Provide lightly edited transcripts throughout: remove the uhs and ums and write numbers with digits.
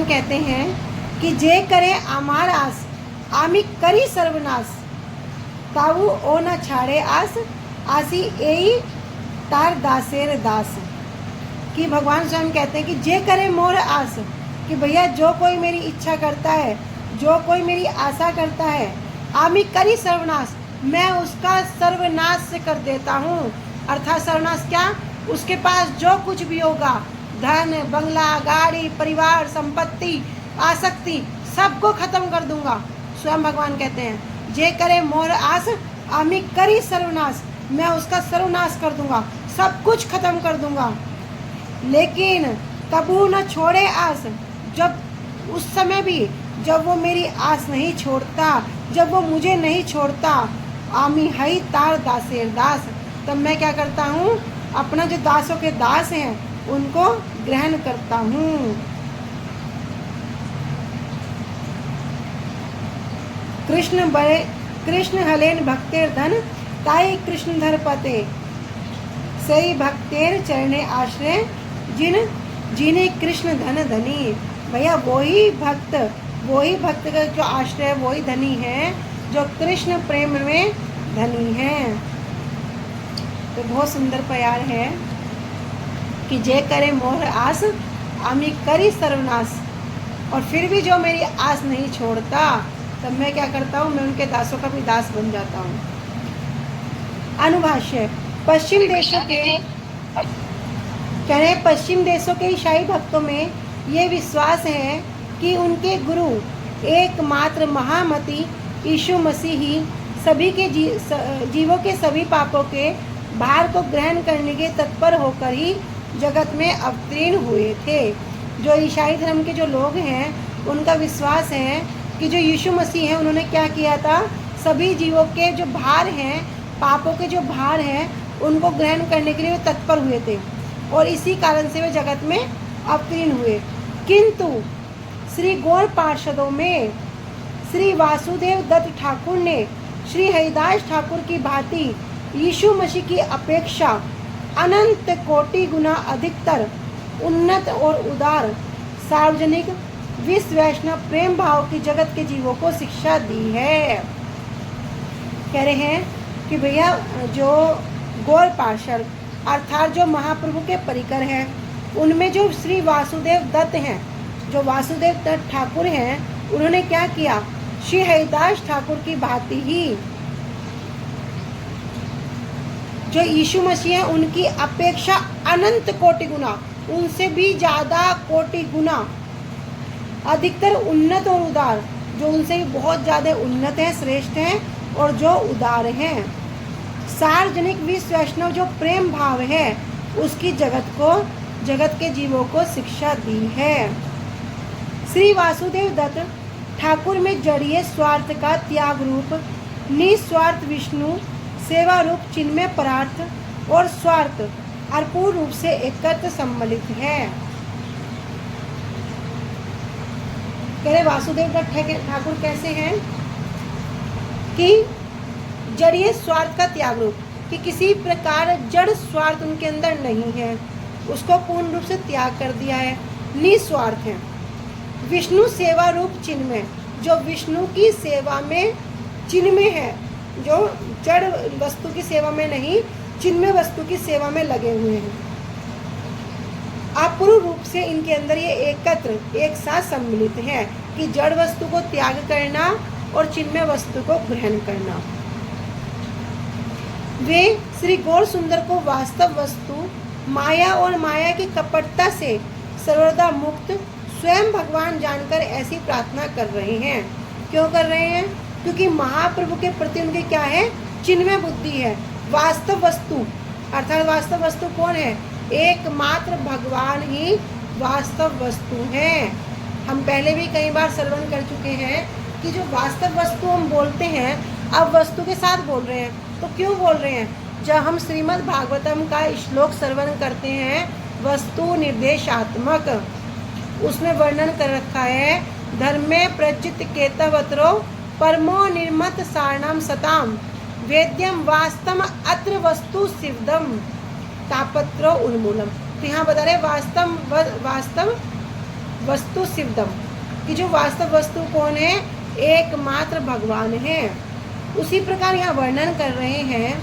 कहते हैं कि जे करे आमार आस आमी करी सर्वनाश, ताऊ ओ न छाड़े आस आसी एई तार दासेर दास। कि भगवान स्वयं कहते हैं कि जे करे मोर आस, कि भैया जो कोई मेरी इच्छा करता है, जो कोई मेरी आशा करता है, आमी करी सर्वनाश, मैं उसका सर्वनाश कर देता हूँ। अर्थात सर्वनाश क्या, उसके पास जो कुछ भी होगा, धन बंगला गाड़ी परिवार संपत्ति आसक्ति, सबको खत्म कर दूंगा। स्वयं भगवान कहते हैं जे करे मोर आस आमी करी सर्वनाश, मैं उसका सर्वनाश कर दूंगा, सब कुछ खत्म कर दूंगा। लेकिन कबू न छोड़े आस, जब उस समय भी जब वो मेरी आस नहीं छोड़ता, जब वो मुझे नहीं छोड़ता, आमी हई तार दासेर दास, तब मैं क्या करता हूँ, अपना जो दासों के दास हैं उनको ग्रहण करता हूँ। कृष्ण हलेन भक्तेर धन, ताई कृष्ण धर पते, सही भक्तेर चरणे आश्रय, जिन्हें कृष्ण धन धनी। भैया वही भक्त का जो आश्रय, वही धनी है जो कृष्ण प्रेम में धनी है। तो बहुत सुंदर प्यार है कि जे करे मोर आस आमी करी सर्वनाश, और फिर भी जो मेरी आस नहीं छोड़ता, तब मैं क्या करता हूँ, मैं उनके दासों का भी दास बन जाता हूँ। अनुभाष्य, पश्चिम देशों के ईसाई भक्तों में ये विश्वास है कि उनके गुरु एकमात्र महामती यीशु मसीह ही सभी के जीवों के सभी पापों के भार को ग्रहण करने के तत्पर होकर ही जगत में अवतीर्ण हुए थे। जो ईसाई धर्म के जो लोग हैं, उनका विश्वास है कि जो यीशु मसीह हैं, उन्होंने क्या किया था, सभी जीवों के जो भार हैं, पापों के जो भार हैं, उनको ग्रहण करने के लिए वे तत्पर हुए थे, और इसी कारण से वे जगत में अवतीर्ण हुए। किंतु श्री गौर पार्षदों में श्री वासुदेव दत्त ठाकुर ने श्री हरिदास ठाकुर की भांति यीशु मसीह की अपेक्षा अनंत कोटि गुना अधिकतर उन्नत और उदार सार्वजनिक विश्व वैष्णव प्रेम भाव की जगत के जीवों को शिक्षा दी है। कह रहे हैं कि भैया जो गौर पार्षद अर्थात जो महाप्रभु के परिकर हैं, उनमें जो श्री वासुदेव दत्त हैं, जो वासुदेव दत्त ठाकुर हैं, उन्होंने क्या किया, श्री हरिदास ठाकुर की भांति ही जो यीशु मसीह है उनकी अपेक्षा अनंत कोटि गुना, उनसे भी ज़्यादा कोटि गुना अधिकतर उन्नत और उदार, जो उनसे भी बहुत ज़्यादा उन्नत है, श्रेष्ठ हैं और जो उदार हैं, सार्वजनिक विश्व वैष्णव जो प्रेम भाव है, उसकी जगत के जीवों को शिक्षा दी है। श्री वासुदेव दत्त ठाकुर में जड़िए स्वार्थ का त्याग रूप निस्वार्थ विष्णु सेवा रूप चिन्मय परार्थ और स्वार्थ अपूर्ण रूप से एकत्र सम्मिलित है। कह रहे वासुदेव दत्त ठाकुर कैसे हैं कि जड़िए स्वार्थ का त्याग रूप, कि किसी प्रकार जड़ स्वार्थ उनके अंदर नहीं है, उसको पूर्ण रूप से त्याग कर दिया है, निस्वार्थ है। विष्णु सेवा रूप चिन्मय, जो विष्णु की सेवा में चिन्मय है, जो जड़ वस्तु की सेवा में नहीं, चिन्मय वस्तु की सेवा में लगे हुए हैं। अपूर्ण रूप से इनके अंदर ये एकत्र एक साथ सम्मिलित है कि जड़ वस्तु को त्याग करना और चिन्मय वस्तु को ग्रहण करना। वे श्री गौर सुंदर को वास्तव वस्तु माया और माया की कपटता से सर्वदा मुक्त स्वयं भगवान जानकर ऐसी प्रार्थना कर रहे हैं। क्यों कर रहे हैं? क्योंकि महाप्रभु के प्रति उनके क्या है, चिन्मय बुद्धि है। वास्तव वस्तु अर्थात वास्तव वस्तु कौन है? एकमात्र भगवान ही वास्तव वस्तु है। हम पहले भी कई बार श्रवण कर चुके हैं कि जो वास्तव वस्तु हम बोलते हैं, अब वस्तु के साथ बोल रहे हैं। तो क्यों बोल रहे हैं? जब हम श्रीमद् भागवतम का श्लोक श्रवण करते हैं, वस्तु निर्देशात्मक, उसमें वर्णन कर रखा है, धर्मे प्रचित केतवत्रो परमो निर्मत सारणाम सताम वेद्यम वास्तव अत्र वस्तु शिवदम तापत्रो उन्मूलम। तो यहाँ बता रहे वास्तव वस्तु शिवदम, कि जो वास्तव वस्तु कौन है, एकमात्र भगवान है। उसी प्रकार यहाँ वर्णन कर रहे हैं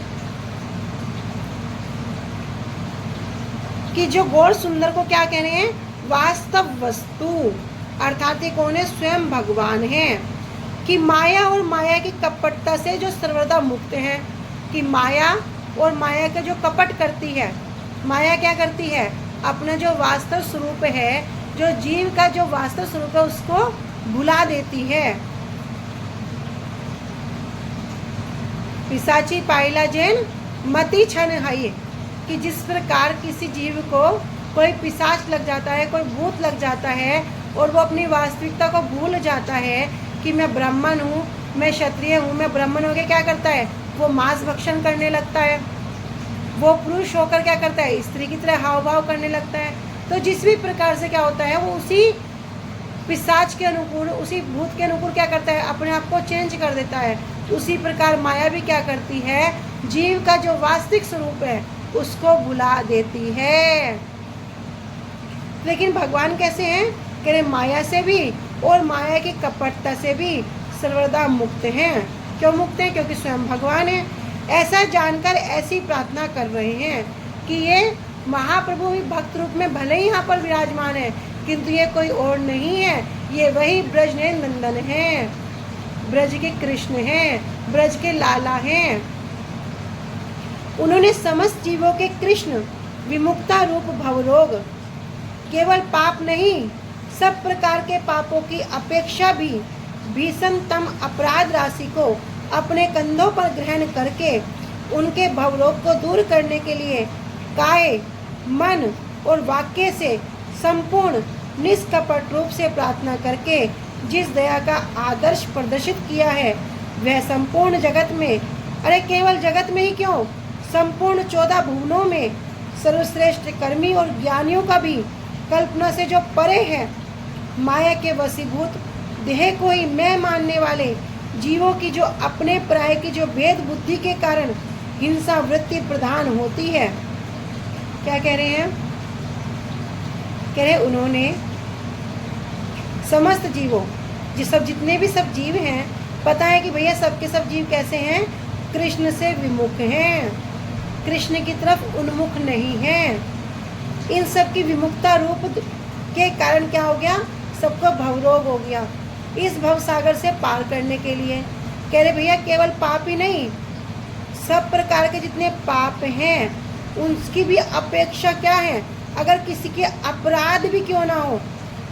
कि जो गौर सुंदर को क्या कह रहे हैं, वास्तव वस्तु, अर्थात ये कौन है, स्वयं भगवान है। कि माया और माया की कपटता से जो सर्वदा मुक्त है, कि माया और माया का जो कपट करती है, माया क्या करती है, अपना जो वास्तव स्वरूप है, जो जीव का जो वास्तव स्वरूप है उसको भुला देती है। पिशाची पाइला जैन मति छन है, कि जिस प्रकार किसी जीव को कोई पिशाच लग जाता है, कोई भूत लग जाता है और वो अपनी वास्तविकता को भूल जाता है कि मैं ब्राह्मण हूँ, मैं क्षत्रिय हूँ, मैं ब्राह्मण होकर क्या करता है, वो मांस भक्षण करने लगता है, वो पुरुष होकर क्या करता है, स्त्री की तरह हाव भाव करने लगता है। तो जिस भी प्रकार से क्या होता है, वो उसी पिशाच के अनुकूल, उसी भूत के अनुकूल क्या करता है, अपने आप को चेंज कर देता है। उसी प्रकार माया भी क्या करती है, जीव का जो वास्तविक स्वरूप है उसको भुला देती है। लेकिन भगवान कैसे हैं, कह रहे माया से भी और माया की कपटता से भी सर्वदा मुक्त हैं। क्यों मुक्त हैं, क्योंकि स्वयं भगवान है। ऐसा जानकर ऐसी प्रार्थना कर रहे हैं कि ये महाप्रभु भी भक्त रूप में भले ही यहाँ पर विराजमान है, किंतु ये कोई और नहीं है, ये वही ब्रज नंदन हैं, ब्रज के कृष्ण हैं, ब्रज के लाला हैं। उन्होंने समस्त जीवों के कृष्ण विमुक्ता रूप भवरोग, केवल पाप नहीं, सब प्रकार के पापों की अपेक्षा भी भीषणतम अपराध राशि को अपने कंधों पर ग्रहण करके उनके भवरोग को दूर करने के लिए काय, मन और वाक्य से संपूर्ण निष्कपट रूप से प्रार्थना करके जिस दया का आदर्श प्रदर्शित किया है, वह संपूर्ण जगत में, अरे केवल जगत में ही क्यों, संपूर्ण 14 भुवनों में सर्वश्रेष्ठ कर्मी और ज्ञानियों का भी कल्पना से जो परे है, माया के वशीभूत देह को ही मैं मानने वाले जीवों की जो अपने प्राय की जो भेद बुद्धि के कारण हिंसा वृत्ति प्रधान होती है। क्या कह रहे हैं, कह रहे उन्होंने समस्त जीवों, जितने भी सब जीव हैं, पता है कि भैया सबके सब जीव कैसे हैं, कृष्ण से विमुख हैं, कृष्ण की तरफ उन्मुख नहीं हैं। इन सब की विमुक्ता रूप के कारण क्या हो गया, सबको भवरोग हो गया। इस भव सागर से पार करने के लिए कह रहे भैया केवल पाप ही नहीं, सब प्रकार के जितने पाप हैं उनकी भी अपेक्षा क्या है, अगर किसी के अपराध भी क्यों ना हो,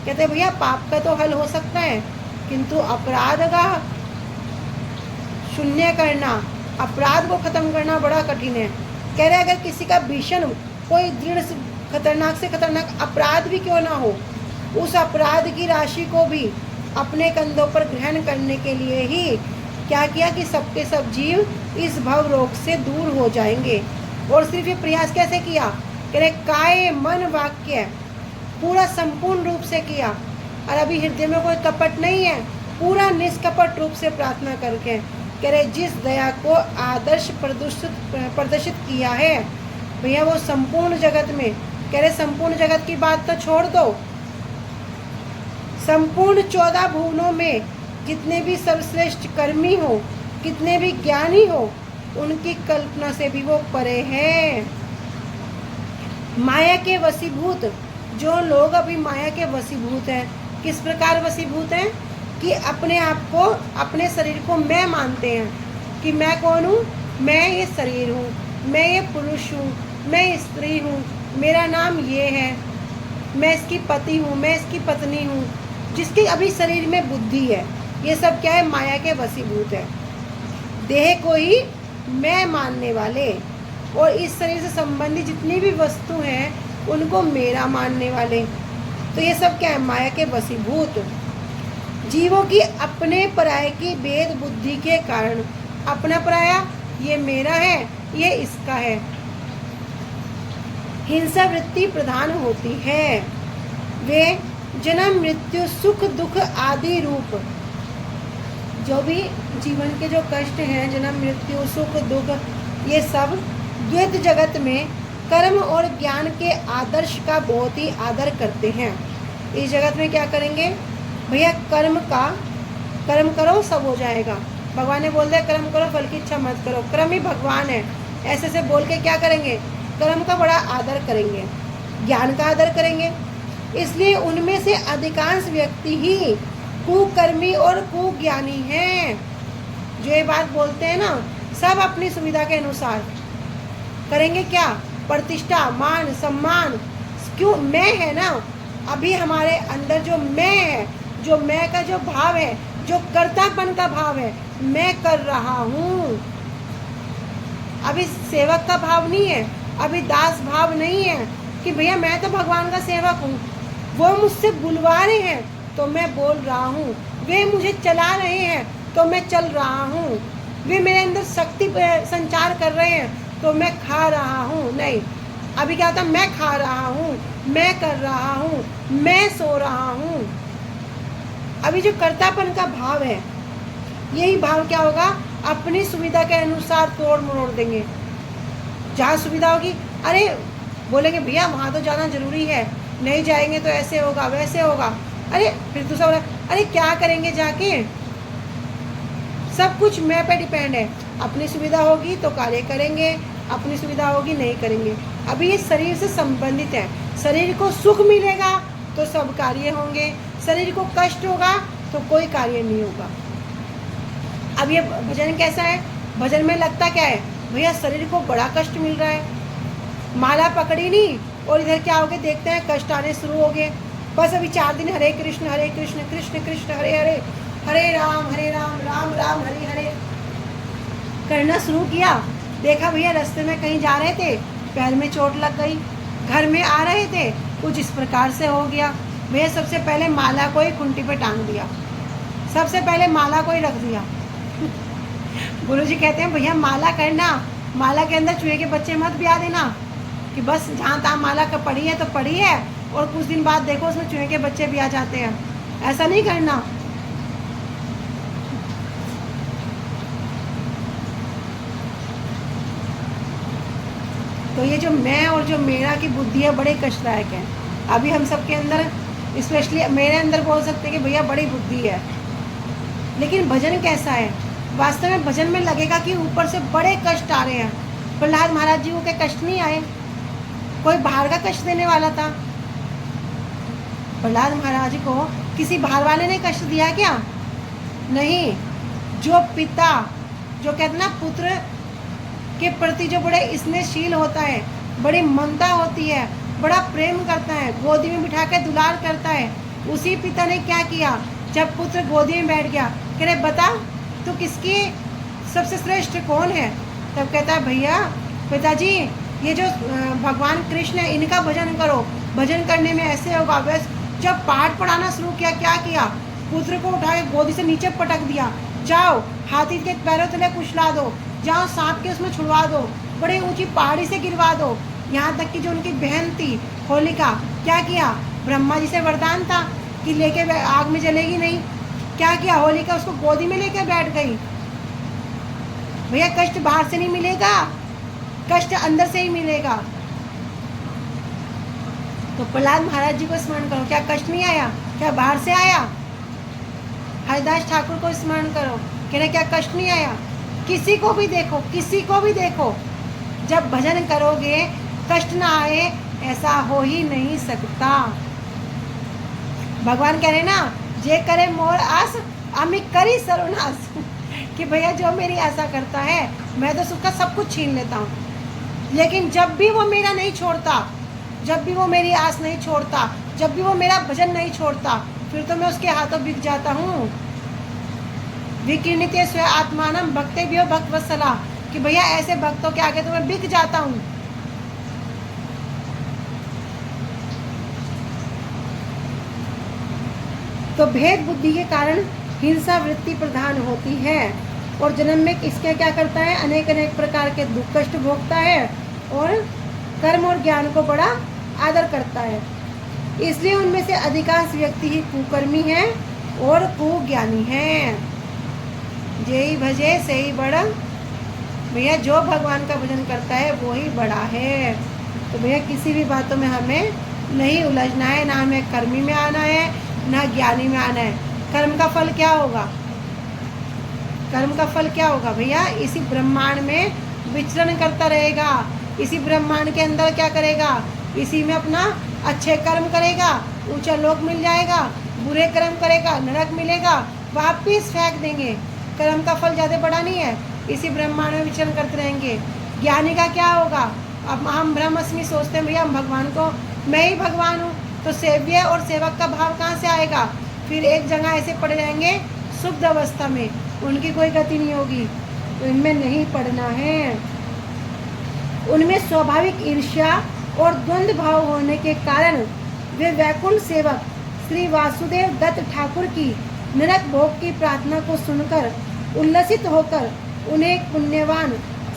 कहते भैया पाप का तो हल हो सकता है, किंतु अपराध का शून्य करना, अपराध को खत्म करना बड़ा कठिन है। कह रहे अगर किसी का भीषण कोई दृढ़ खतरनाक से खतरनाक अपराध भी क्यों ना हो, उस अपराध की राशि को भी अपने कंधों पर ग्रहण करने के लिए ही क्या किया कि सबके सब जीव इस भव रोग से दूर हो जाएंगे। और सिर्फ ये प्रयास कैसे किया, कह रहे काय मन वाक्य पूरा संपूर्ण रूप से किया, और अभी हृदय में कोई कपट नहीं है, पूरा निष्कपट रूप से प्रार्थना करके कह रहे जिस दया को आदर्श प्रदर्शित किया है भैया, वो संपूर्ण जगत में, कह रहे संपूर्ण जगत की बात तो छोड़ दो, संपूर्ण 14 भुवनों में जितने भी सर्वश्रेष्ठ कर्मी हो, कितने भी ज्ञानी हो, उनकी कल्पना से भी वो परे हैं। माया के वशीभूत जो लोग अभी माया के वशीभूत हैं, किस प्रकार वशीभूत हैं कि अपने आप को, अपने शरीर को मैं मानते हैं कि मैं कौन हूँ, मैं ये शरीर हूँ, मैं ये पुरुष हूँ, मैं स्त्री हूँ, मेरा नाम ये है, मैं इसकी पति हूँ, मैं इसकी पत्नी हूँ, जिसके अभी शरीर में बुद्धि है, ये सब क्या है, माया के वशीभूत है। देह को ही मैं मानने वाले और इस शरीर से संबंधित जितनी भी वस्तु हैं उनको मेरा मानने वाले, तो ये सब क्या है, माया के वशीभूत। जीवों की अपने पराये की भेद बुद्धि के कारण अपना पराया ये मेरा है, ये इसका है, हिंसा वृत्ति प्रधान होती है। वे जन्म मृत्यु सुख दुख आदि रूप जो भी जीवन के जो कष्ट हैं, जन्म मृत्यु सुख दुख, ये सब द्वैत जगत में कर्म और ज्ञान के आदर्श का बहुत ही आदर करते हैं। इस जगत में क्या करेंगे भैया, कर्म करो सब हो जाएगा। भगवान ने बोल दिया कर्म करो, फल की इच्छा मत करो, कर्म ही भगवान है। ऐसे से बोल के क्या करेंगे, कर्म का बड़ा आदर करेंगे, ज्ञान का आदर करेंगे। इसलिए उनमें से अधिकांश व्यक्ति ही कुकर्मी और कुज्ञानी हैं। जो ये बात बोलते हैं ना, सब अपनी सुविधा के अनुसार करेंगे। क्या, प्रतिष्ठा, मान, सम्मान। क्यों, मैं है ना, अभी हमारे अंदर जो मैं है, जो मैं का जो भाव है, जो कर्तापन का भाव है, मैं कर रहा हूँ। अभी सेवक का भाव नहीं है, अभी दास भाव नहीं है कि भैया मैं तो भगवान का सेवक हूँ, वो मुझसे बुलवा रहे हैं तो मैं बोल रहा हूँ, वे मुझे चला रहे हैं तो मैं चल रहा हूँ, वे मेरे अंदर शक्ति संचार कर रहे हैं तो मैं खा रहा हूँ। नहीं, अभी क्या होता है, मैं खा रहा हूँ, मैं कर रहा हूँ, मैं सो रहा हूँ। अभी जो कर्तापन का भाव है, यही भाव क्या होगा, अपनी सुविधा के अनुसार तोड़ मरोड़ देंगे। जहाँ सुविधा होगी, अरे बोलेंगे भैया वहाँ तो जाना जरूरी है, नहीं जाएंगे तो ऐसे होगा वैसे होगा। अरे फिर दूसरा बोला, अरे क्या करेंगे जाके, सब कुछ मैं पे डिपेंड है। अपनी सुविधा होगी तो कार्य करेंगे, अपनी सुविधा होगी नहीं करेंगे। अभी ये शरीर से संबंधित है। शरीर को सुख मिलेगा तो सब कार्य होंगे, शरीर को कष्ट होगा तो कोई कार्य नहीं होगा। अब ये भजन कैसा है, भजन में लगता क्या है भैया, शरीर को बड़ा कष्ट मिल रहा है, माला पकड़ी नहीं और इधर क्या हो गए, देखते हैं कष्ट आने शुरू हो गए। बस अभी 4 दिन हरे कृष्ण कृष्ण कृष्ण हरे हरे, हरे राम राम राम हरे हरे करना शुरू किया। देखा भैया रास्ते में कहीं जा रहे थे, पैर में चोट लग गई, घर में आ रहे थे कुछ इस प्रकार से हो गया। भैया सबसे पहले माला को ही खुंटी पे टांग दिया, सबसे पहले माला को ही रख दिया। गुरुजी कहते हैं भैया माला करना, माला के अंदर चूहे के बच्चे मत ब्याह देना कि बस जहाँ तहाँ माला का पड़ी है तो पड़ी है और कुछ दिन बाद देखो उसमें चूहे के बच्चे ब्याह जाते हैं, ऐसा नहीं करना। तो ये जो मैं और जो मेरा की बुद्धि है बड़े कष्टदायक है। अभी हम सबके अंदर, स्पेशली मेरे अंदर बोल सकते हैं कि भैया बड़ी बुद्धि है। लेकिन भजन कैसा है, वास्तव में भजन में लगेगा कि ऊपर से बड़े कष्ट आ रहे हैं। प्रहलाद महाराज जी को के कष्ट नहीं आए, कोई बाहर का कष्ट देने वाला था। प्रहलाद महाराज को किसी बाहर वाले ने कष्ट दिया क्या? नहीं। जो पिता, जो कहते ना पुत्र के प्रति जो बड़े स्नेहशील होता है, बड़ी ममता होती है, बड़ा प्रेम करता है, गोदी में बिठा के दुलार करता है, उसी पिता ने क्या किया, जब पुत्र गोदी में बैठ गया, कह रहे बता तो किसकी सबसे श्रेष्ठ कौन है? तब कहता है भैया पिताजी ये जो भगवान कृष्ण है इनका भजन करो, भजन करने में ऐसे होगा वैसे। जब पाठ पढ़ाना शुरू किया, क्या किया, पुत्र को उठा के गोदी से नीचे पटक दिया, जाओ हाथी के पैरों तले कुचला दो, जाओ सांप के उसमें छुड़वा दो, बड़े ऊंची पहाड़ी से गिरवा दो। यहाँ तक कि जो उनकी बहन थी होलिका, क्या किया, ब्रह्मा जी से वरदान था कि लेके आग में जलेगी नहीं, क्या किया, होलिका उसको गोदी में लेके बैठ गई। भैया कष्ट बाहर से नहीं मिलेगा, कष्ट अंदर से ही मिलेगा। तो प्रहलाद महाराज जी को स्मरण करो, क्या कष्ट नहीं आया, क्या बाहर से आया? हरिदास ठाकुर को स्मरण करो, कह रहे क्या कष्ट नहीं आया? किसी को भी देखो, किसी को भी देखो, जब भजन करोगे कष्ट ना आए ऐसा हो ही नहीं सकता। भगवान कह रहे ना, जे करे मोर आस अमी करी सर्वनाश कि भैया जो मेरी आशा करता है मैं तो उसका सब कुछ छीन लेता हूँ, लेकिन जब भी वो मेरा नहीं छोड़ता, जब भी वो मेरी आस नहीं छोड़ता, जब भी वो मेरा भजन नहीं छोड़ता, फिर तो मैं उसके हाथों बिक जाता हूँ। विकीर्णिते स्व आत्मानम भक्ते भी हो भक्त वत्सला कि भैया ऐसे भक्तों के आगे तो मैं बिक जाता हूँ। तो भेद बुद्धि के कारण हिंसा वृत्ति प्रधान होती है और जन्म में इसके क्या करता है, अनेक अनेक प्रकार के दुख कष्ट भोगता है और कर्म और ज्ञान को बड़ा आदर करता है। इसलिए उनमें से अधिकांश व्यक्ति ही कुकर्मी हैं और कुज्ञानी हैं। जेई भजे सही बड़ा, भैया जो भगवान का भजन करता है वो ही बड़ा है। तो भैया किसी भी बातों में हमें नहीं उलझना है, ना हमें कर्मी में आना है ना ज्ञानी में आना है। कर्म का फल क्या होगा? कर्म का फल क्या होगा भैया? इसी ब्रह्मांड में विचरण करता रहेगा, इसी ब्रह्मांड के अंदर क्या करेगा? इसी में अपना अच्छे कर्म करेगा, ऊंचा लोक मिल जाएगा, बुरे कर्म करेगा, नरक मिलेगा, वापिस फेंक देंगे। कर्म का फल ज़्यादा बड़ा नहीं है, इसी ब्रह्मांड में विचरण करते रहेंगे। ज्ञानी का क्या होगा? अब हम ब्रह्मस्मि सोचते हैं भैया हम भगवान को, मैं ही भगवान हूँ, तो सेव्य और सेवक का भाव कहाँ से आएगा? फिर एक जगह ऐसे पड़े रहेंगे शुद्ध अवस्था में, उनकी कोई गति नहीं होगी। तो इनमें नहीं पड़ना है। उनमें स्वाभाविक ईर्ष्या और द्वंद्व भाव होने के कारण वे वैकुंठ सेवक श्री वासुदेव दत्त ठाकुर की नरक भोग की प्रार्थना को सुनकर उल्लसित होकर उन्हें पुण्यवान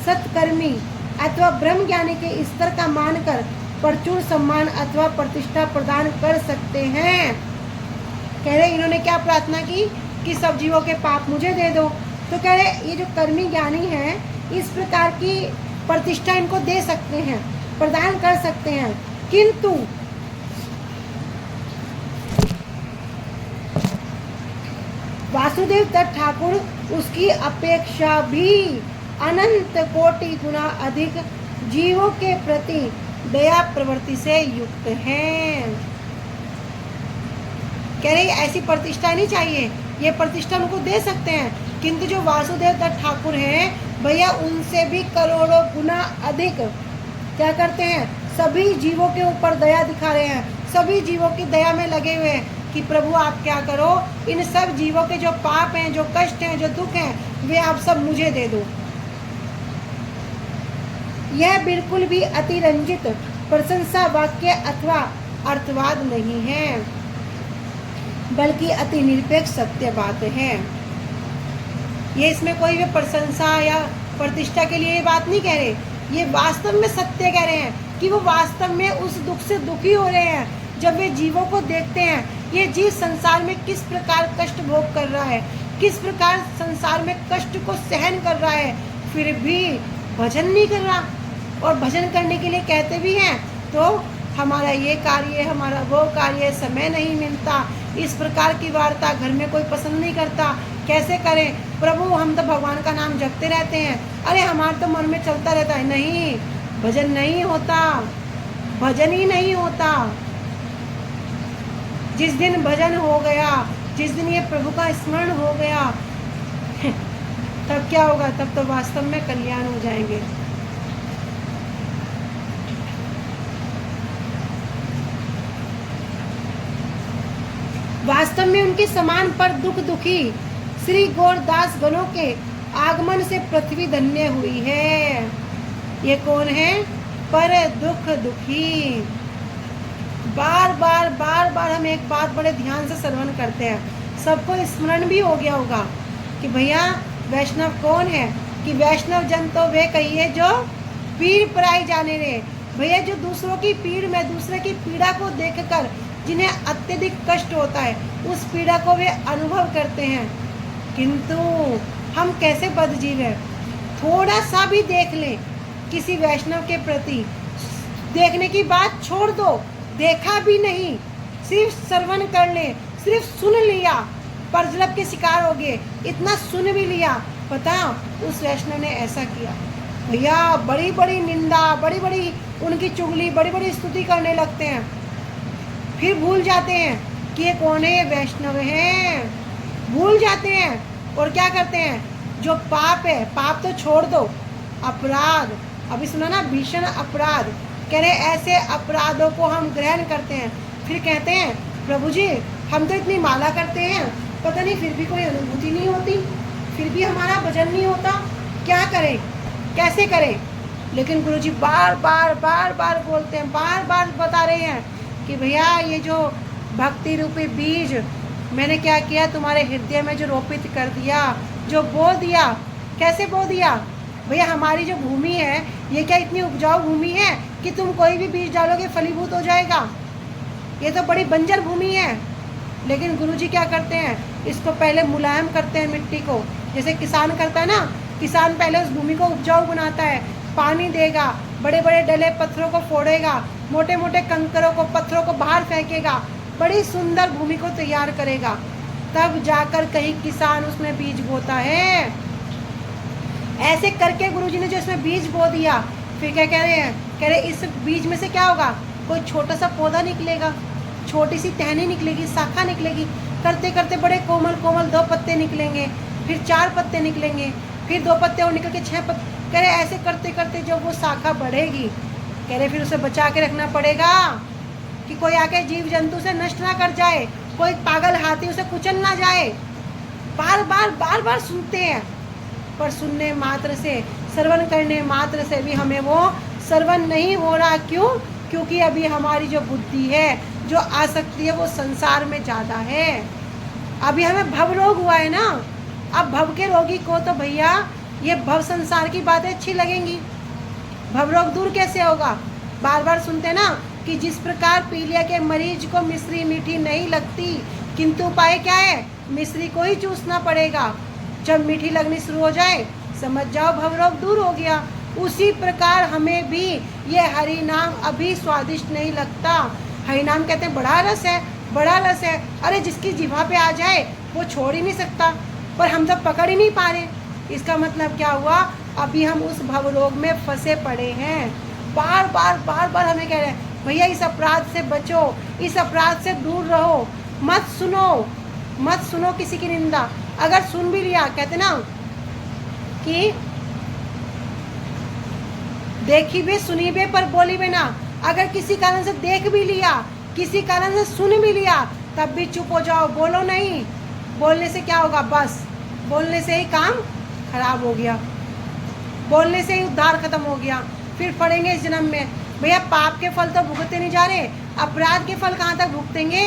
सत्कर्मी अथवा ब्रह्म ज्ञानी के स्तर का मानकर प्रचुर सम्मान अथवा प्रतिष्ठा प्रदान कर सकते हैं। कह रहे इन्होंने क्या प्रार्थना की कि सब जीवों के पाप मुझे दे दो। तो कह रहे ये जो कर्मी ज्ञानी हैं इस प्रकार की प्रतिष्ठा इनको दे सकते हैं, प्रदान कर सकते हैं, किंतु वासुदेव दत्त ठाकुर उसकी अपेक्षा भी अनंत कोटि गुना अधिक जीवों के प्रति दया प्रवृत्ति से युक्त हैं। कह रहे ऐसी प्रतिष्ठा नहीं चाहिए, ये प्रतिष्ठा उनको दे सकते हैं, किंतु जो वासुदेव दत्त ठाकुर हैं भैया उनसे भी करोड़ों गुना अधिक क्या करते हैं? सभी जीवों के ऊपर दया दिखा रहे हैं, सभी जीवों की दया में लगे हुए हैं कि प्रभु आप क्या करो, इन सब जीवों के जो पाप हैं, जो कष्ट हैं, जो दुख हैं, वे आप सब मुझे दे दो। यह बिल्कुल भी अतिरंजित प्रशंसा वाक्य अथवा अर्थवाद नहीं है, बल्कि अति निरपेक्ष सत्य बात है। ये इसमें कोई भी प्रशंसा या प्रतिष्ठा के लिए ये बात नहीं कह रहे, ये वास्तव में सत्य कह रहे हैं कि वो वास्तव में उस दुख से दुखी हो रहे हैं जब वे जीवों को देखते हैं ये जीव संसार में किस प्रकार कष्ट भोग कर रहा है, किस प्रकार संसार में कष्ट को सहन कर रहा है, फिर भी भजन नहीं कर रहा। और भजन करने के लिए कहते भी हैं तो हमारा ये कार्य, हमारा वो कार्य, समय नहीं मिलता, इस प्रकार की वार्ता घर में कोई पसंद नहीं करता, कैसे करें प्रभु, हम तो भगवान का नाम जपते रहते हैं, अरे हमारे तो मन में चलता रहता है। नहीं, भजन नहीं होता, भजन ही नहीं होता। जिस दिन भजन हो गया, जिस दिन ये प्रभु का स्मरण हो गया तब क्या होगा? तब तो वास्तव में कल्याण हो जाएंगे। वास्तव में उनके समान पर दुख दुखी श्री गौरदास गणों के आगमन से पृथ्वी धन्य हुई है। ये कौन है? पर दुख दुखी। बार बार हम एक बात बड़े ध्यान से श्रवण करते हैं, सबको स्मरण भी हो गया होगा कि भैया वैष्णव कौन है? कि वैष्णव जन तो वे कहिए जो पीड़ पराई जाने रहे। भैया जो दूसरों की पीड़ में, दूसरे की पीड़ा को देखकर जिन्हें अत्यधिक कष्ट होता है उस पीड़ा को वे अनुभव करते हैं, किंतु हम कैसे बदजीव हैं। थोड़ा सा भी देख लें किसी वैष्णव के प्रति, देखने की बात छोड़ दो, देखा भी नहीं, सिर्फ श्रवण कर लें, सिर्फ सुन लिया, परजलब के शिकार हो गए, इतना सुन भी लिया, पता उस वैष्णव ने ऐसा किया। भैया बड़ी बड़ी निंदा, बड़ी बड़ी उनकी चुगली, बड़ी बड़ी स्तुति करने लगते हैं, फिर भूल जाते हैं कि ये कौन है, ये वैष्णव हैं, भूल जाते हैं। और क्या करते हैं? जो पाप है, पाप तो छोड़ दो, अपराध, अभी सुना ना, भीषण अपराध, कह रहे ऐसे अपराधों को हम ग्रहण करते हैं, फिर कहते हैं प्रभु जी हम तो इतनी माला करते हैं, पता नहीं फिर भी कोई अनुभूति नहीं होती, फिर भी हमारा भजन नहीं होता, क्या करें, कैसे करें? लेकिन गुरु जी बार बार बोलते हैं, बार बार बता रहे हैं कि भैया ये जो भक्ति रूपी बीज मैंने क्या किया, तुम्हारे हृदय में जो रोपित कर दिया, जो बो दिया। कैसे बो दिया? भैया हमारी जो भूमि है ये क्या इतनी उपजाऊ भूमि है कि तुम कोई भी बीज डालोगे फलीभूत हो जाएगा? ये तो बड़ी बंजर भूमि है। लेकिन गुरुजी क्या करते हैं, इसको पहले मुलायम करते हैं मिट्टी को, जैसे किसान करता है ना, किसान पहले उस भूमि को उपजाऊ बनाता है, पानी देगा, बड़े बड़े डले पत्थरों को फोड़ेगा, मोटे मोटे कंकरों को, पत्थरों को बाहर फेंकेगा, बड़ी सुंदर भूमि को तैयार करेगा, तब जाकर कहीं किसान उसमें बीज बोता है। ऐसे करके गुरुजी ने जो इसमें बीज बो दिया, फिर क्या कह रहे हैं, कह रहे इस बीज में से क्या होगा, कोई छोटा सा पौधा निकलेगा, छोटी सी टहनी निकलेगी, शाखा निकलेगी, करते करते बड़े कोमल कोमल 2 पत्ते निकलेंगे, फिर 4 पत्ते निकलेंगे, फिर 2 पत्ते और निकल के 6 पत्ते। कह रहे ऐसे करते करते जब वो शाखा बढ़ेगी, कह रहे फिर उसे बचा के रखना पड़ेगा कि कोई आके जीव जंतु से नष्ट ना कर जाए, कोई पागल हाथी उसे कुचल ना जाए। बार बार सुनते हैं, पर सुनने मात्र से, श्रवण करने मात्र से भी हमें वो श्रवण नहीं हो रहा। क्यों? क्योंकि अभी हमारी जो बुद्धि है, जो आसक्ति है, वो संसार में ज़्यादा है। अभी हमें भव रोग हुआ है ना, अब भव के रोगी को तो भैया ये भव संसार की बातें अच्छी लगेंगी, भव रोग दूर कैसे होगा। बार बार सुनते ना कि जिस प्रकार पीलिया के मरीज को मिश्री मीठी नहीं लगती, किंतु उपाय क्या है, मिश्री को ही चूसना पड़ेगा। जब मीठी लगनी शुरू हो जाए, समझ जाओ भव रोग दूर हो गया। उसी प्रकार हमें भी ये हरि नाम अभी स्वादिष्ट नहीं लगता। हरि नाम कहते हैं बड़ा रस है, बड़ा रस है। अरे जिसकी जिह्वा पे आ जाए वो छोड़ ही नहीं सकता, पर हम तो पकड़ ही नहीं पा रहे। इसका मतलब क्या हुआ, अभी हम उस भव रोग में फंसे पड़े हैं। बार बार हमें कह रहे हैं भैया इस अपराध से बचो, इस अपराध से दूर रहो, मत सुनो किसी की निंदा। अगर सुन भी लिया, कहते ना कि देखी भी सुनी भी पर बोली भी ना। अगर किसी कारण से देख भी लिया, किसी कारण से सुन भी लिया, तब भी चुप हो जाओ, बोलो नहीं। बोलने से क्या होगा, बस बोलने से ही काम खराब हो गया, बोलने से ही उद्धार खत्म हो गया। फिर पढ़ेंगे इस जन्म में। भैया पाप के फल तो भुगतते नहीं जा रहे, अपराध के फल कहाँ तक भुगतेंगे।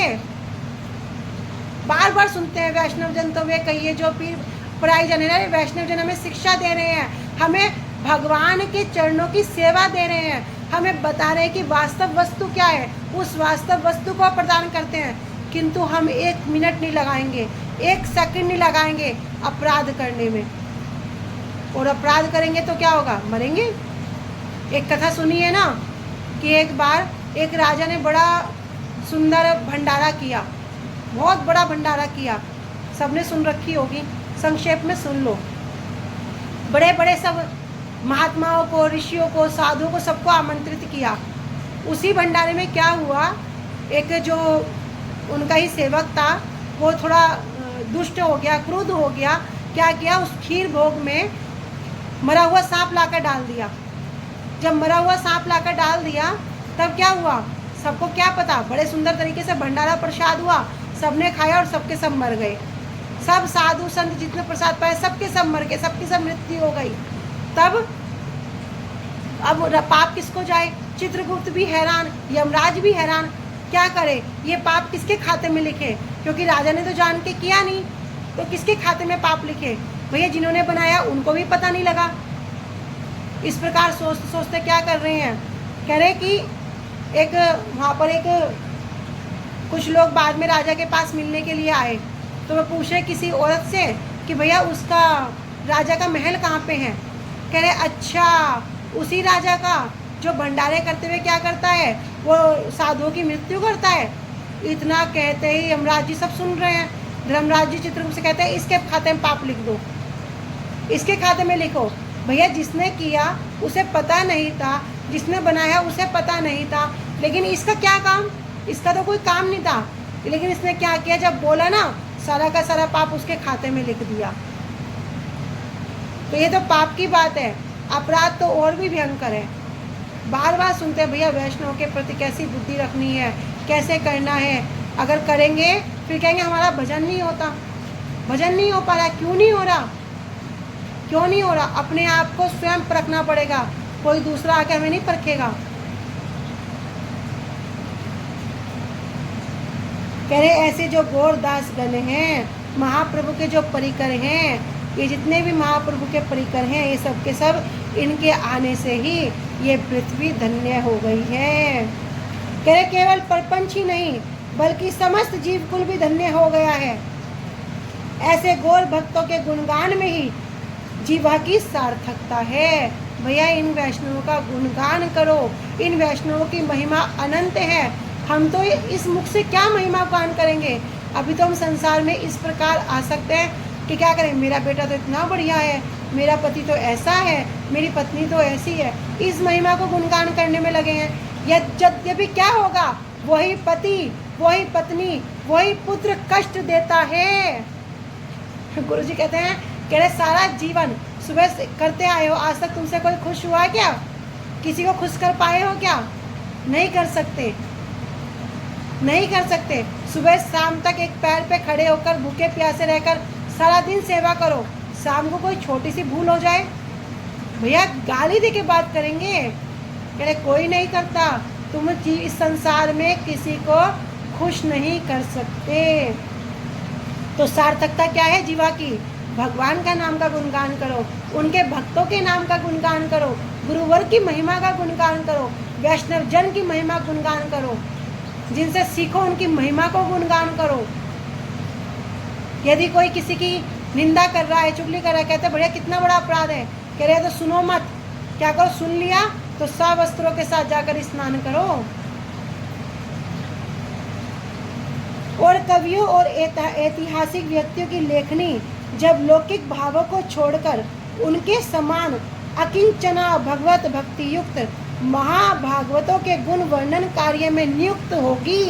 बार बार सुनते हैं वैष्णव जन तो वे कहिए जो पीर पराई जन है, वैष्णव जन हमें शिक्षा दे रहे हैं, हमें भगवान के चरणों की सेवा दे रहे हैं, हमें बता रहे हैं कि वास्तव वस्तु क्या है, उस वास्तव वस्तु को प्रदान करते हैं। किंतु हम 1 मिनट नहीं लगाएंगे, 1 सेकंड नहीं लगाएंगे अपराध करने में, और अपराध करेंगे तो क्या होगा, मरेंगे। एक कथा सुनी है ना कि एक बार एक राजा ने बड़ा सुंदर भंडारा किया, बहुत बड़ा भंडारा किया, सबने सुन रखी होगी, संक्षेप में सुन लो। बड़े बड़े सब महात्माओं को, ऋषियों को, साधुओं को, सबको आमंत्रित किया। उसी भंडारे में क्या हुआ, एक जो उनका ही सेवक था वो थोड़ा दुष्ट हो गया, क्रोध हो गया। क्या किया, उस खीर भोग में मरा हुआ सांप लाकर डाल दिया। जब मरा हुआ सांप लाकर डाल दिया, तब क्या हुआ, सबको क्या पता, बड़े सुंदर तरीके से भंडारा प्रसाद हुआ, सबने खाया और सबके सब मर गए। सब साधु संत जितने प्रसाद पाए सबके सब मर गए, सबकी सब मृत्यु हो गई। तब अब पाप किसको जाए, चित्रगुप्त भी हैरान, यमराज भी हैरान, क्या करे, ये पाप किसके खाते में लिखे, क्योंकि राजा ने तो जान के किया नहीं, तो किसके खाते में पाप लिखे। भैया जिन्होंने बनाया उनको भी पता नहीं लगा। इस प्रकार सोचते सोचते क्या कर रहे हैं, कह रहे कि एक वहाँ पर एक कुछ लोग बाद में राजा के पास मिलने के लिए आए, तो वो पूछे किसी औरत से कि भैया उसका राजा का महल कहाँ पे है। कह रहे अच्छा, उसी राजा का जो भंडारे करते हुए क्या करता है, वो साधुओं की मृत्यु करता है। इतना कहते ही यमराज जी सब सुन रहे हैं। धर्मराज जी चित्रगुप्त से कहते हैं इसके खाते में पाप लिख दो, इसके खाते में लिखो। भैया जिसने किया उसे पता नहीं था, जिसने बनाया उसे पता नहीं था, लेकिन इसका क्या काम, इसका तो कोई काम नहीं था, लेकिन इसने क्या किया, जब बोला ना सारा का सारा पाप उसके खाते में लिख दिया। तो ये तो पाप की बात है, अपराध तो और भी भयंकर है। बार बार सुनते हैं भैया वैष्णव के प्रति कैसी बुद्धि रखनी है, कैसे करना है। अगर करेंगे फिर कहेंगे हमारा भजन नहीं होता, भजन नहीं हो पा रहा। क्यों नहीं हो रहा, क्यों नहीं हो रहा, अपने आप को स्वयं परखना पड़ेगा, कोई दूसरा आके हमें नहीं परखेगा। कह रहे ऐसे जो गौरदास गण हैं, महाप्रभु के जो परिकर हैं, ये जितने भी महाप्रभु के परिकर हैं, ये सब के सब इनके आने से ही ये पृथ्वी धन्य हो गई है। कह रहे केवल प्रपंच ही नहीं बल्कि समस्त जीव कुल भी धन्य हो गया है। ऐसे गौर भक्तों के गुणगान में ही जीवा की सार्थकता है। भैया इन वैष्णवों का गुणगान करो, इन वैष्णवों की महिमा अनंत है। हम तो इस मुख से क्या महिमा गान करेंगे। अभी तो हम संसार में इस प्रकार आ सकते हैं कि क्या करें, मेरा बेटा तो इतना बढ़िया है, मेरा पति तो ऐसा है, मेरी पत्नी तो ऐसी है, इस महिमा को गुणगान करने में लगे हैं। यद्यपि क्या होगा, वही पति, वही पत्नी, वही पुत्र कष्ट देता है। गुरु जी कहते हैं, कह रहे सारा जीवन सुबह से करते आए हो, आज तक तुमसे कोई खुश हुआ है क्या? किसी को खुश कर पाए हो क्या? नहीं कर सकते, नहीं कर सकते। सुबह शाम तक एक पैर पे खड़े होकर भूखे प्यासे रहकर सारा दिन सेवा करो, शाम को कोई छोटी सी भूल हो जाए, भैया गाली दे के बात करेंगे। कह रहे कोई नहीं करता, तुम इस संसार में किसी को खुश नहीं कर सकते। तो सार्थकता क्या है जीवा की? भगवान का नाम का गुणगान करो, उनके भक्तों के नाम का गुणगान करो, गुरुवर की महिमा का गुणगान करो, वैष्णव जन की महिमा गुणगान करो, जिनसे सीखो उनकी महिमा को गुणगान करो। यदि कोई किसी की निंदा कर रहा है, चुगली कर रहा है, कहते बढ़िया कितना बड़ा अपराध है, कह रहे तो सुनो मत, क्या करो, सुन लिया तो सवस्त्रों के साथ जाकर स्नान करो। और कवियों और ऐतिहासिक व्यक्तियों की लेखनी जब लौकिक भावों को छोड़कर उनके समान अकिंचना भगवत भक्ति युक्त महाभागवतों के गुण वर्णन कार्य में नियुक्त होगी,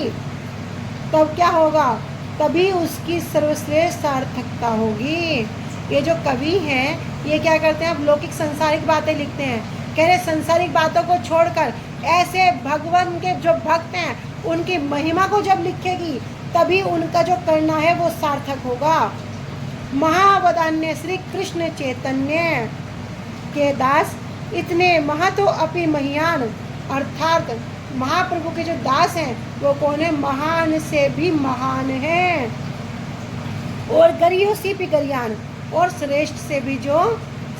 तब क्या होगा? तभी उसकी सर्वश्रेष्ठ सार्थकता होगी। ये जो कवि हैं, ये क्या करते हैं, अब लौकिक संसारिक बातें लिखते हैं, कह रहे संसारिक बातों को छोड़कर ऐसे भगवान के जो भक्त हैं उनकी महिमा को जब लिखेगी, तभी उनका जो करना है वो सार्थक होगा। महावदान्य श्री कृष्ण चैतन्य के दास इतने महतो अपि महियान, अर्थात महाप्रभु के जो दास हैं वो कौन है? महान से भी महान हैं, और गरियों से भी गरियान, और श्रेष्ठ से भी जो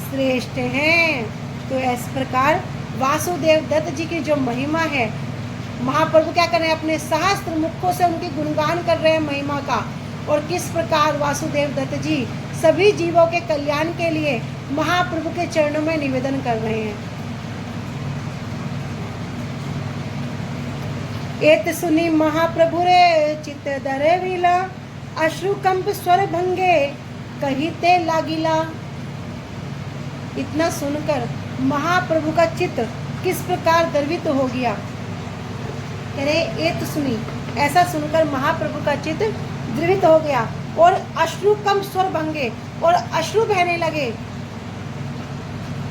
श्रेष्ठ हैं। तो इस प्रकार वासुदेव दत्त जी की जो महिमा है, महाप्रभु क्या कर रहे हैं, अपने सहस्त्र मुखों से उनकी गुणगान कर रहे हैं महिमा का, और किस प्रकार वासुदेव दत्त जी सभी जीवों के कल्याण के लिए महाप्रभु के चरणों में निवेदन कर रहे हैं। एत सुनी महाप्रभु रे चित्त दरे विला, अश्रु कंप स्वर भंगे कहिते लागिला। इतना सुनकर महाप्रभु का चित्त किस प्रकार द्रवित हो गया। कह रहे एत सुनी, ऐसा सुनकर महाप्रभु का चित्त द्रवित हो गया, और अश्रु कंप स्वर भंगे, और अश्रु बहने लगे,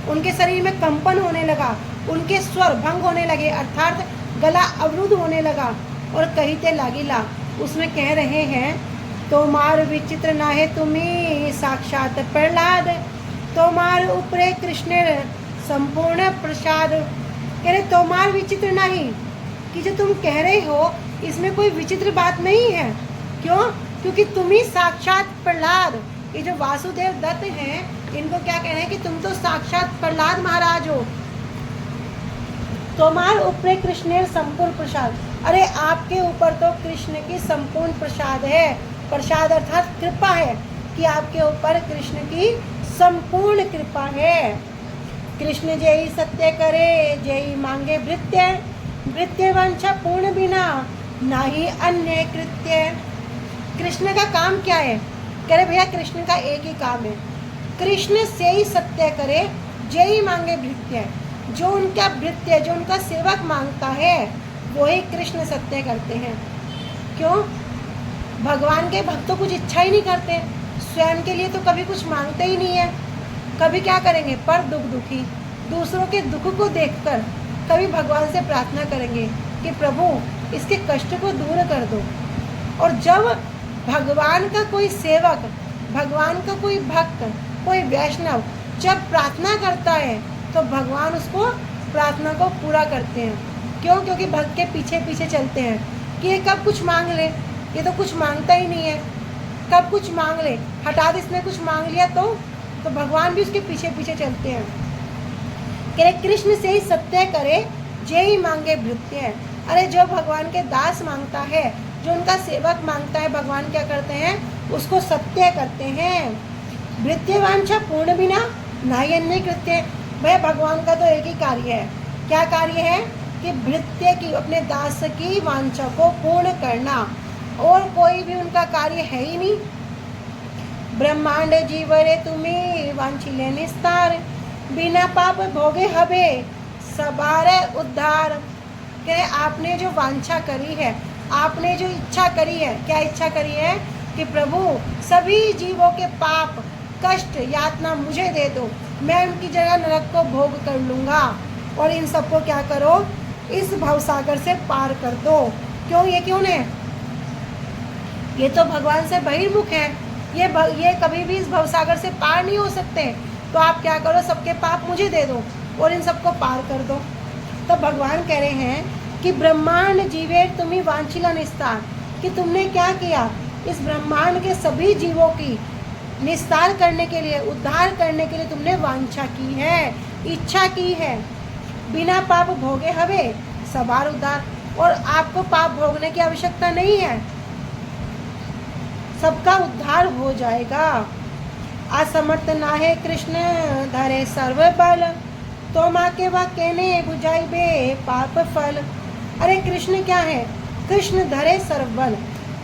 उनके शरीर में कंपन होने लगा, उनके स्वर भंग होने लगे, अर्थात गला अवरुद्ध होने लगा। और कहिते लागिला, उसमें कह रहे हैं, तोमार विचित्र नाहे तुम्ही साक्षात प्रहलाद, तोमार ऊपरे कृष्ण संपूर्ण प्रसाद। कह रहे तोमार विचित्र नहीं, कि जो तुम कह रहे हो इसमें कोई विचित्र बात नहीं है। क्यों? क्योंकि तुम ही साक्षात प्रहलाद। ये जो वासुदेव दत्त हैं, इनको क्या कह रहे हैं कि तुम तो साक्षात प्रहलाद महाराज हो। तोमार ऊपर कृष्ण संपूर्ण प्रसाद, अरे आपके ऊपर तो कृष्ण की संपूर्ण प्रसाद है। प्रसाद अर्थात कृपा है, कि आपके ऊपर कृष्ण की संपूर्ण कृपा है। कृष्ण जय सत्य करे, जय मांगे भृत्य, भृत्य वांछा पूर्ण बिना नाही अन्य कृत्य। कृष्ण का काम क्या है? कह रहे भैया कृष्ण का एक ही काम है, कृष्ण से ही सत्य करे, जय मांगे भृत्य। जो उनका भृत्य, जो उनका सेवक मांगता है, वो ही कृष्ण सत्य करते हैं। क्यों? भगवान के भक्त तो कुछ इच्छा ही नहीं करते, स्वयं के लिए तो कभी कुछ मांगते ही नहीं है। कभी क्या करेंगे? पर दुख दुखी, दूसरों के दुख को देखकर कभी भगवान से प्रार्थना करेंगे कि प्रभु इसके कष्ट को दूर कर दो। और जब भगवान का कोई सेवक, भगवान का कोई भक्त, कोई वैष्णव जब प्रार्थना करता है, तो भगवान उसको प्रार्थना को पूरा करते हैं। क्यों? क्योंकि भक्त के पीछे पीछे चलते हैं कि ये कब कुछ मांग ले, ये तो कुछ मांगता ही नहीं है, कब कुछ मांग ले, हठात इसने कुछ मांग लिया तो भगवान भी उसके पीछे पीछे चलते हैं। कह कृष्ण से ही सत्य करे, जय ही मांगे भृत्य। अरे जो भगवान के दास मांगता है, जो उनका सेवक मांगता है, भगवान क्या करते हैं? उसको सत्य करते हैं। भृत्य वांछा पूर्ण बिना नाई अन्य कृत्य। भाई भगवान का तो एक ही कार्य है। क्या कार्य है? कि भृत्य की, अपने दास की वांछा को पूर्ण करना, और कोई भी उनका कार्य है ही नहीं। ब्रह्मांड जीवरे तुम्हें वांछिले निस्तार, बिना पाप भोगे हबे सबारे उद्धार। कहे आपने जो वांछा करी है, आपने जो इच्छा करी है, क्या इच्छा करी है? कि प्रभु सभी जीवों के पाप कष्ट यातना मुझे दे दो, मैं उनकी जगह नरक को भोग कर लूँगा, और इन सबको क्या करो? इस भवसागर से पार कर दो। क्यों? ये क्यों ने? ये तो भगवान से बहिर्मुख है, ये कभी भी इस भवसागर से पार नहीं हो सकते। तो आप क्या करो? सबके पाप मुझे दे दो और इन सबको पार कर दो। तो भगवान कह रहे हैं कि ब्रह्मांड जीवे तुम्हें वांछिला निस्तार, कि तुमने क्या किया? इस ब्रह्मांड के सभी जीवों की निस्तार करने के लिए, उद्धार करने के लिए तुमने वांछा की है, इच्छा की है। बिना पाप भोगे हवे सबार उद्धार, और आपको पाप भोगने की आवश्यकता नहीं है, सबका उद्धार हो जाएगा। असमर्थ नाहे कृष्ण धरे सर्व बल, तो माँ के वह कहने बुझाई बे पाप फल। अरे कृष्ण क्या है? कृष्ण धरे सर्व बल,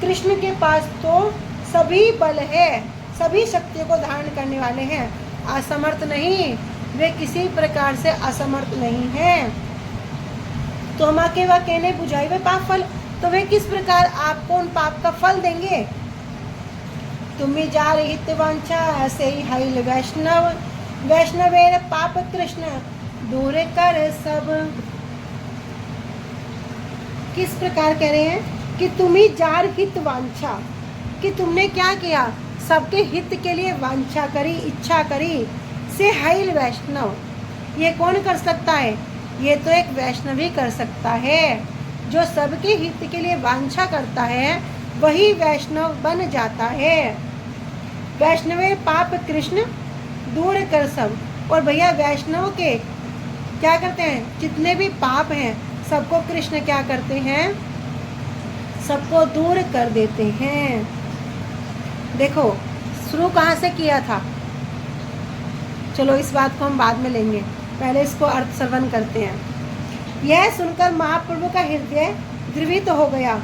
कृष्ण के पास तो सभी बल है, सभी शक्तियों को धारण करने वाले हैं। असमर्थ नहीं, वे किसी प्रकार से असमर्थ नहीं हैं। तो माँ के वह कहने बुझाई बे पाप फल, तो वे किस प्रकार आपको उन पाप का फल देंगे? तुम्हें जा रही हितवांछा से ही हाइल वैष्णव, वैष्णवेर पाप कृष्ण दूर कर सब। किस प्रकार कह रहे हैं? कि तुम्हें जार हित वांछा, कि तुमने क्या किया? सबके हित के लिए वांछा करी, इच्छा करी। से हाइल वैष्णव, ये कौन कर सकता है? ये तो एक वैष्णव ही कर सकता है। जो सबके हित के लिए वांछा करता है वही वैष्णव बन जाता है। वैष्णवे पाप कृष्ण दूर कर सब। और भैया वैष्णव के क्या करते हैं? जितने भी पाप हैं सबको कृष्ण क्या करते हैं? सबको दूर कर देते हैं। देखो शुरू कहाँ से किया था? चलो इस बात को हम बाद में लेंगे, पहले इसको अर्थ श्रवण करते हैं। यह सुनकर महाप्रभु का हृदय द्रवित हो गया,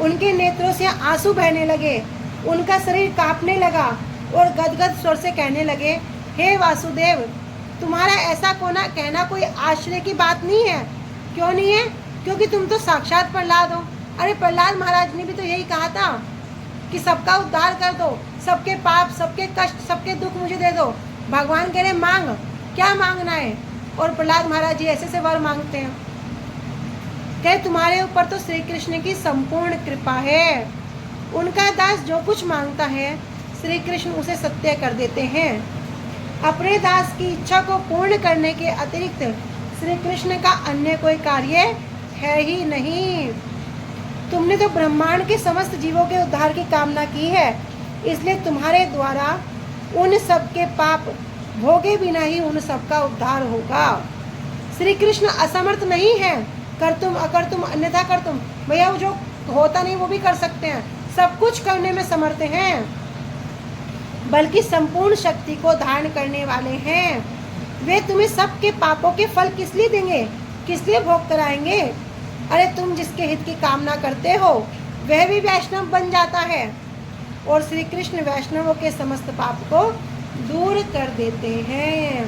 उनके नेत्रों से आंसू बहने लगे, उनका शरीर कांपने लगा और गदगद स्वर से कहने लगे, हे वासुदेव, तुम्हारा ऐसा कहना कोई आश्चर्य की बात नहीं है। क्यों नहीं है? क्योंकि तुम तो साक्षात प्रहलाद हो। अरे प्रहलाद महाराज ने भी तो यही कहा था कि सबका उद्धार कर दो, सबके पाप, सबके कष्ट, सबके दुख मुझे दे दो। भगवान कह रहे मांग, क्या मांगना है? और प्रहलाद महाराज जी ऐसे से वर मांगते हैं। कहे तुम्हारे ऊपर तो श्री कृष्ण की संपूर्ण कृपा है, उनका दास जो कुछ मांगता है श्री कृष्ण उसे सत्य कर देते हैं। अपने दास की इच्छा को पूर्ण करने के अतिरिक्त श्री कृष्ण का अन्य कोई कार्य है ही नहीं। तुमने तो ब्रह्मांड के समस्त जीवों के उद्धार की कामना की है, इसलिए तुम्हारे द्वारा उन सब के पाप भोगे बिना ही उन सब का उद्धार होगा। श्री कृष्ण असमर्थ नहीं है, कर तुम अकर तुम अन्यथा कर तुम। भैया वो जो होता नहीं वो भी कर सकते हैं, सब कुछ करने में समर्थ हैं, बल्कि संपूर्ण शक्ति को धारण करने वाले हैं। वे तुम्हें सबके पापों के फल किस लिए देंगे, किस लिए भोग कराएंगे? अरे तुम जिसके हित की कामना करते हो वह भी वैष्णव बन जाता है, और श्री कृष्ण वैष्णवों के समस्त पाप को दूर कर देते हैं।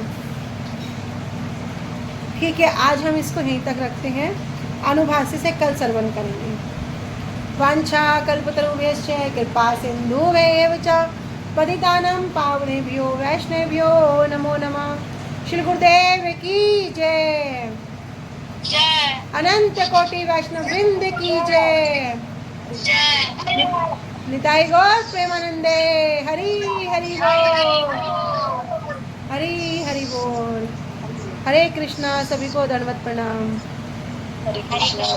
ठीक है, आज हम इसको यहीं तक रखते हैं, अनुभाष्य से कल श्रवण करेंगे। वांछा कल्पतरुभ्यश्च कृपा सिन्धुभ्येव च पतितानां पावनेभ्यो वैष्णवेभ्यो नमो नमः। श्री गुरुदेव की जय। अनंत कोटि वैष्णव वृंद की जय। निताई गौर प्रेमानंदे। हरि हरि बोल, हरि हरि बोल। हरे कृष्णा। सभी को दंडवत प्रणाम। हरे कृष्ण।